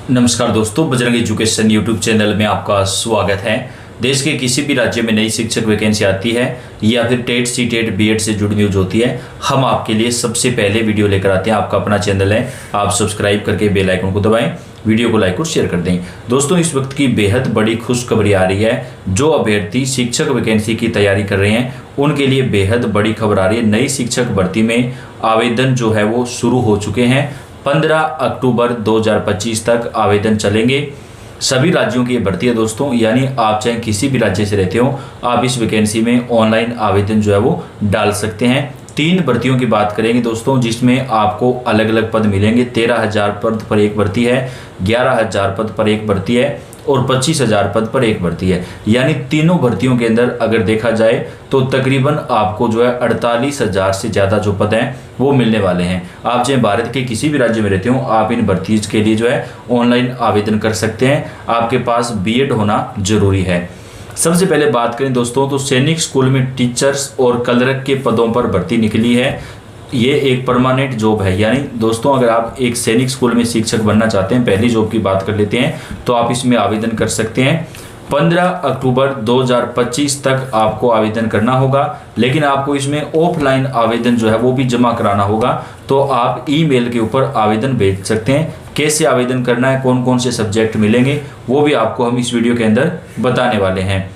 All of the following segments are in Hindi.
नमस्कार दोस्तों, बजरंग एजुकेशन यूट्यूब चैनल में आपका स्वागत है। देश के किसी भी राज्य में नई शिक्षक वैकेंसी आती है या फिर टेट सी टेट बीएड से जुड़ी न्यूज होती है, हम आपके लिए सबसे पहले वीडियो लेकर आते हैं। आपका अपना चैनल है, आप सब्सक्राइब करके बेल आइकन को दबाएं, वीडियो को लाइक और शेयर कर दें। दोस्तों, इस वक्त की बेहद बड़ी खुशखबरी आ रही है। जो अभ्यर्थी शिक्षक वैकेंसी की तैयारी कर रहे हैं उनके लिए बेहद बड़ी खबर आ रही है। नई शिक्षक भर्ती में आवेदन जो है वो शुरू हो चुके हैं। 15 अक्टूबर 2025 तक आवेदन चलेंगे। सभी राज्यों की ये भर्ती है दोस्तों, यानी आप चाहे किसी भी राज्य से रहते हो, आप इस वैकेंसी में ऑनलाइन आवेदन जो है वो डाल सकते हैं। 3 भर्तियों की बात करेंगे दोस्तों, जिसमें आपको अलग अलग पद मिलेंगे। 13,000 पद पर एक भर्ती है, 11,000 पद पर एक भर्ती है और 25,000 पद पर एक भर्ती है। यानी तीनों भर्तियों के अंदर अगर देखा जाए तो तकरीबन आपको जो है 48,000 से ज़्यादा जो पद हैं वो मिलने वाले हैं। आप चाहे भारत के किसी भी राज्य में रहते हो, आप इन भर्ती के लिए जो है ऑनलाइन आवेदन कर सकते हैं। आपके पास बीएड होना जरूरी है। सबसे पहले बात करें दोस्तों तो सैनिक स्कूल में टीचर्स और क्लर्क के पदों पर भर्ती निकली है। ये एक परमानेंट जॉब है, यानी दोस्तों अगर आप एक सैनिक स्कूल में शिक्षक बनना चाहते हैं, पहली जॉब की बात कर लेते हैं, तो आप इसमें आवेदन कर सकते हैं। 15 अक्टूबर 2025 तक आपको आवेदन करना होगा, लेकिन आपको इसमें ऑफलाइन आवेदन जो है वो भी जमा कराना होगा। तो आप ईमेल के ऊपर आवेदन भेज सकते हैं। कैसे आवेदन करना है, कौन कौन से सब्जेक्ट मिलेंगे, वो भी आपको हम इस वीडियो के अंदर बताने वाले हैं।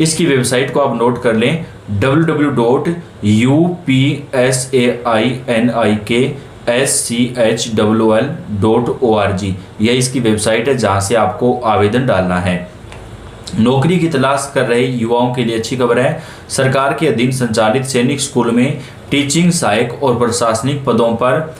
इसकी वेबसाइट को आप नोट कर लें, www.upsainikschwl.org। यह इसकी वेबसाइट है जहां से आपको आवेदन डालना है। नौकरी की तलाश कर रहे युवाओं के लिए अच्छी खबर है। सरकार के अधीन संचालित सैनिक स्कूल में टीचिंग, सहायक और प्रशासनिक पदों पर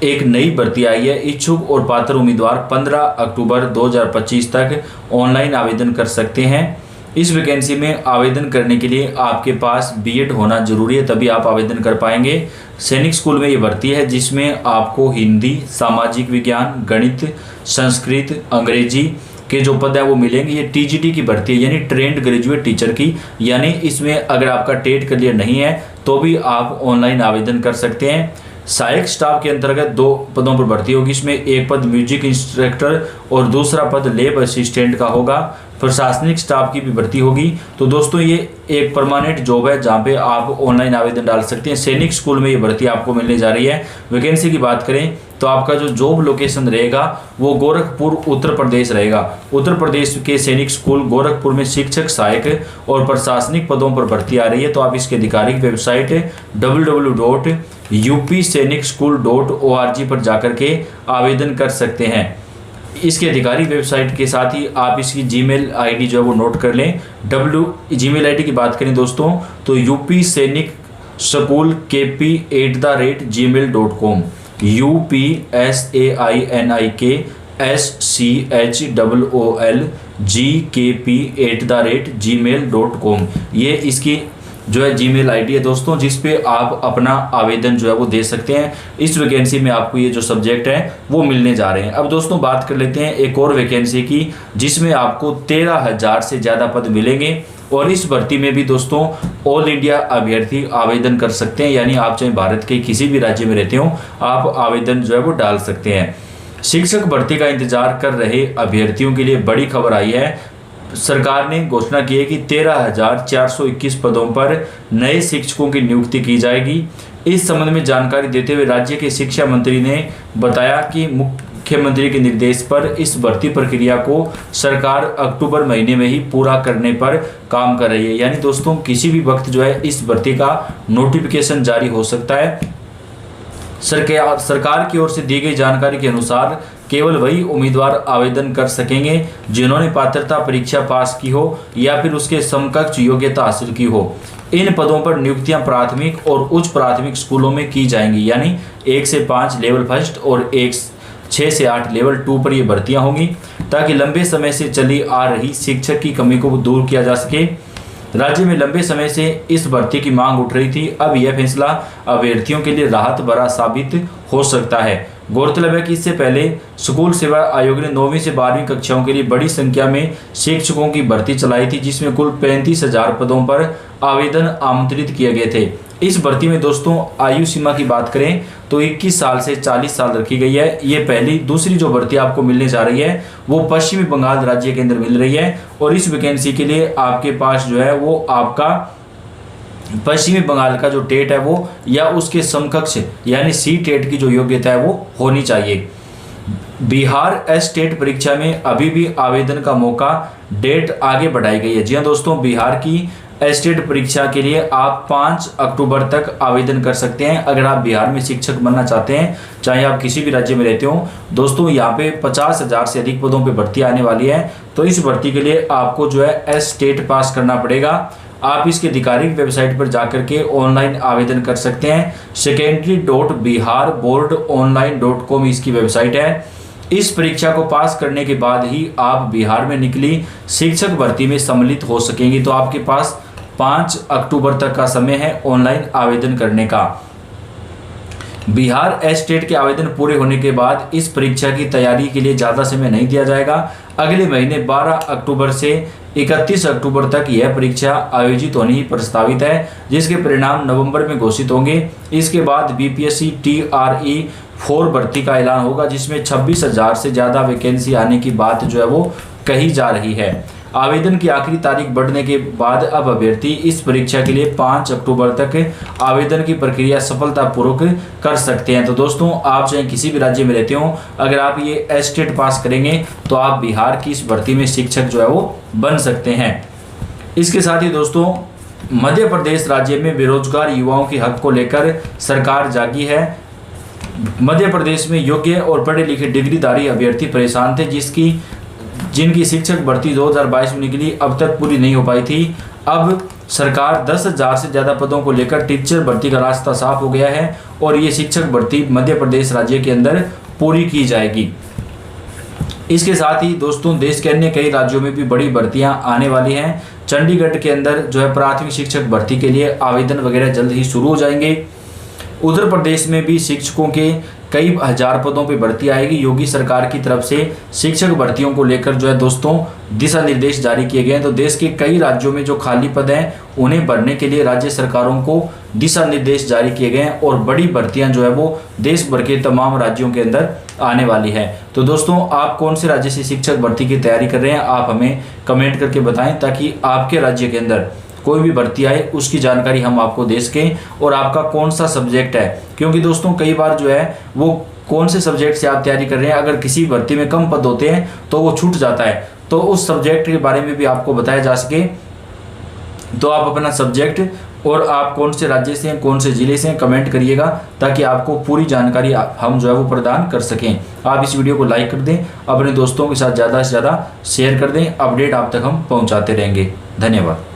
एक नई भर्ती आई है। इच्छुक और पात्र उम्मीदवार 15 अक्टूबर 2025 तक ऑनलाइन आवेदन कर सकते हैं। इस वैकेंसी में आवेदन करने के लिए आपके पास बीएड होना जरूरी है, तभी आप आवेदन कर पाएंगे। सैनिक स्कूल में ये भर्ती है जिसमें आपको हिंदी, सामाजिक विज्ञान, गणित, संस्कृत, अंग्रेजी के जो पद है वो मिलेंगे। ये टीजीटी की भर्ती है, यानी ट्रेंड ग्रेजुएट टीचर की। यानी इसमें अगर आपका टेट क्लियर नहीं है तो भी आप ऑनलाइन आवेदन कर सकते हैं। सहायक स्टाफ के अंतर्गत 2 पदों पर भर्ती होगी। इसमें एक पद म्यूजिक इंस्ट्रक्टर और दूसरा पद लैब असिस्टेंट का होगा। प्रशासनिक स्टाफ की भी भर्ती होगी। तो दोस्तों ये एक परमानेंट जॉब है जहां पे आप ऑनलाइन आवेदन डाल सकते हैं। सैनिक स्कूल में ये भर्ती आपको मिलने जा रही है। वैकेंसी की बात करें तो आपका जो जॉब लोकेशन रहेगा वो गोरखपुर उत्तर प्रदेश रहेगा। उत्तर प्रदेश के सैनिक स्कूल गोरखपुर में शिक्षक, सहायक और प्रशासनिक पदों पर भर्ती आ रही है। तो आप इसकी आधिकारिक वेबसाइट www.upsainikschol.org पर जाकर के आवेदन कर सकते हैं। इसकी आधिकारिक वेबसाइट के साथ ही आप इसकी जीमेल आईडी जो है वो नोट कर लें। जीमेल आईडी की बात करें दोस्तों तो upsainikscholkp@gmail.com upsainikscholgkp@gmail.com ये इसकी जो है जीमेल आईडी है दोस्तों, जिस पे आप अपना आवेदन जो है वो दे सकते हैं। इस वैकेंसी में आपको ये जो सब्जेक्ट है वो मिलने जा रहे हैं। अब दोस्तों बात कर लेते हैं एक और वैकेंसी की, जिसमें आपको 13,000 से ज़्यादा पद मिलेंगे। और इस भर्ती में भी दोस्तों ऑल इंडिया अभ्यर्थी आवेदन कर सकते हैं, यानी आप चाहे भारत के किसी भी राज्य में रहते हो, आप आवेदन जो है वो डाल सकते हैं। शिक्षक भर्ती का इंतजार कर रहे अभ्यर्थियों के लिए बड़ी खबर आई है। सरकार ने घोषणा की है कि 13,421 पदों पर नए शिक्षकों की नियुक्ति की जाएगी। इस संबंध में जानकारी देते हुए राज्य के शिक्षा मंत्री ने बताया कि मुख्यमंत्री के निर्देश पर इस भर्ती प्रक्रिया को सरकार अक्टूबर महीने में ही पूरा करने पर काम कर रही है। यानी दोस्तों किसी भी वक्त जो है इस भर्ती का नोटिफिकेशन जारी हो सकता है। सरकार की ओर से दी गई जानकारी के अनुसार केवल वही उम्मीदवार आवेदन कर सकेंगे जिन्होंने पात्रता परीक्षा पास की हो या फिर उसके समकक्ष योग्यता हासिल की हो। इन पदों पर नियुक्तियां प्राथमिक और उच्च प्राथमिक स्कूलों में की जाएंगी, यानी 1 से 5 लेवल फर्स्ट और 6 से 8 लेवल 2 पर ये भर्तियां होंगी, ताकि लंबे समय से चली आ रही शिक्षक की कमी को दूर किया जा सके। राज्य में लंबे समय से इस भर्ती की मांग उठ रही थी। अब यह फैसला अभ्यर्थियों के लिए राहत भरा साबित हो सकता है। गौरतलब है कि इससे पहले स्कूल सेवा आयोग ने 9वीं से 12वीं कक्षाओं के लिए बड़ी संख्या में शिक्षकों की भर्ती चलाई थी, जिसमें कुल 35,000 पदों पर आवेदन आमंत्रित किए गए थे। इस भर्ती में दोस्तों आयु सीमा की बात करें तो 21 साल से 40 साल रखी गई है। ये पहली। दूसरी जो भर्ती आपको मिलने जा रही है वो पश्चिमी बंगाल राज्य के अंदर मिल रही है, और इस वैकेंसी के लिए आपके पास जो है वो आपका पश्चिमी बंगाल का जो टेट है वो या उसके समकक्ष यानी सी टेट की जो योग्यता है वो होनी चाहिए। बिहार एस टेट परीक्षा में अभी भी आवेदन का मौका, डेट आगे बढ़ाई गई है। जी हाँ दोस्तों, बिहार की एस्टेट परीक्षा के लिए आप 5 अक्टूबर तक आवेदन कर सकते हैं अगर आप बिहार में शिक्षक बनना चाहते हैं, चाहे आप किसी भी राज्य में रहते हो। दोस्तों यहाँ पे 50,000 से अधिक पदों पे भर्ती आने वाली है, तो इस भर्ती के लिए आपको जो है एस्टेट पास करना पड़ेगा। आप इसकी आधिकारिक वेबसाइट पर जाकर के ऑनलाइन आवेदन कर सकते हैं। secondary.biharboardonline.com इसकी वेबसाइट है। इस परीक्षा को पास करने के बाद ही आप बिहार में निकली शिक्षक भर्ती में सम्मिलित हो सकेंगे। तो आपके पास 5 अक्टूबर तक का समय है ऑनलाइन आवेदन करने का। बिहार एस्टेट के आवेदन पूरे होने के बाद इस परीक्षा की तैयारी के लिए ज़्यादा समय नहीं दिया जाएगा। अगले महीने 12 अक्टूबर से 31 अक्टूबर तक यह परीक्षा आयोजित होनी ही प्रस्तावित है, जिसके परिणाम नवंबर में घोषित होंगे। इसके बाद बीपीएससी TRE 4 भर्ती का ऐलान होगा, जिसमें 26,000 से ज़्यादा वैकेंसी आने की बात जो है वो कही जा रही है। आवेदन की आखिरी तारीख बढ़ने के बाद अब अभ्यर्थी इस परीक्षा के लिए 5 अक्टूबर तक आवेदन की प्रक्रिया सफलतापूर्वक कर सकते हैं। तो दोस्तों आप चाहे किसी भी राज्य में रहते हो, अगर आप ये एस्टेट पास करेंगे तो आप बिहार की इस भर्ती में शिक्षक जो है वो बन सकते हैं। इसके साथ ही दोस्तों मध्य प्रदेश राज्य में बेरोजगार युवाओं के हक को लेकर सरकार जागी है। मध्य प्रदेश में योग्य और पढ़े लिखे डिग्रीधारी अभ्यर्थी परेशान थे, जिनकी शिक्षक भर्ती 2022 में निकली अब तक पूरी नहीं हो पाई थी। अब सरकार 10,000 से ज़्यादा पदों को लेकर टीचर भर्ती का रास्ता साफ हो गया है, और ये शिक्षक भर्ती मध्य प्रदेश राज्य के अंदर पूरी की जाएगी। इसके साथ ही दोस्तों देश के अन्य कई राज्यों में भी बड़ी भर्तियां आने वाली हैं। चंडीगढ़ के अंदर जो है प्राथमिक शिक्षक भर्ती के लिए आवेदन वगैरह जल्द ही शुरू हो जाएंगे। उत्तर प्रदेश में भी शिक्षकों के कई हजार पदों पे भर्ती आएगी। योगी सरकार की तरफ से शिक्षक भर्तियों को लेकर जो है दोस्तों दिशा निर्देश जारी किए गए हैं। तो देश के कई राज्यों में जो खाली पद हैं उन्हें भरने के लिए राज्य सरकारों को दिशा निर्देश जारी किए गए हैं, और बड़ी भर्तियां जो है वो देश भर के तमाम राज्यों के अंदर आने वाली है। तो दोस्तों आप कौन से राज्य से शिक्षक भर्ती की तैयारी कर रहे हैं, आप हमें कमेंट करके बताएं, ताकि आपके राज्य के अंदर कोई भी भर्ती आए उसकी जानकारी हम आपको दे सकें, और आपका कौन सा सब्जेक्ट है। क्योंकि दोस्तों कई बार जो है वो कौन से सब्जेक्ट से आप तैयारी कर रहे हैं, अगर किसी भर्ती में कम पद होते हैं तो वो छूट जाता है, तो उस सब्जेक्ट के बारे में भी आपको बताया जा सके। तो आप अपना सब्जेक्ट और आप कौन से राज्य से हैं, कौन से ज़िले से हैं, कमेंट करिएगा, ताकि आपको पूरी जानकारी हम जो है वो प्रदान कर सकें। आप इस वीडियो को लाइक कर दें, अपने दोस्तों के साथ ज़्यादा से ज़्यादा शेयर कर दें। अपडेट आप तक हम पहुँचाते रहेंगे। धन्यवाद।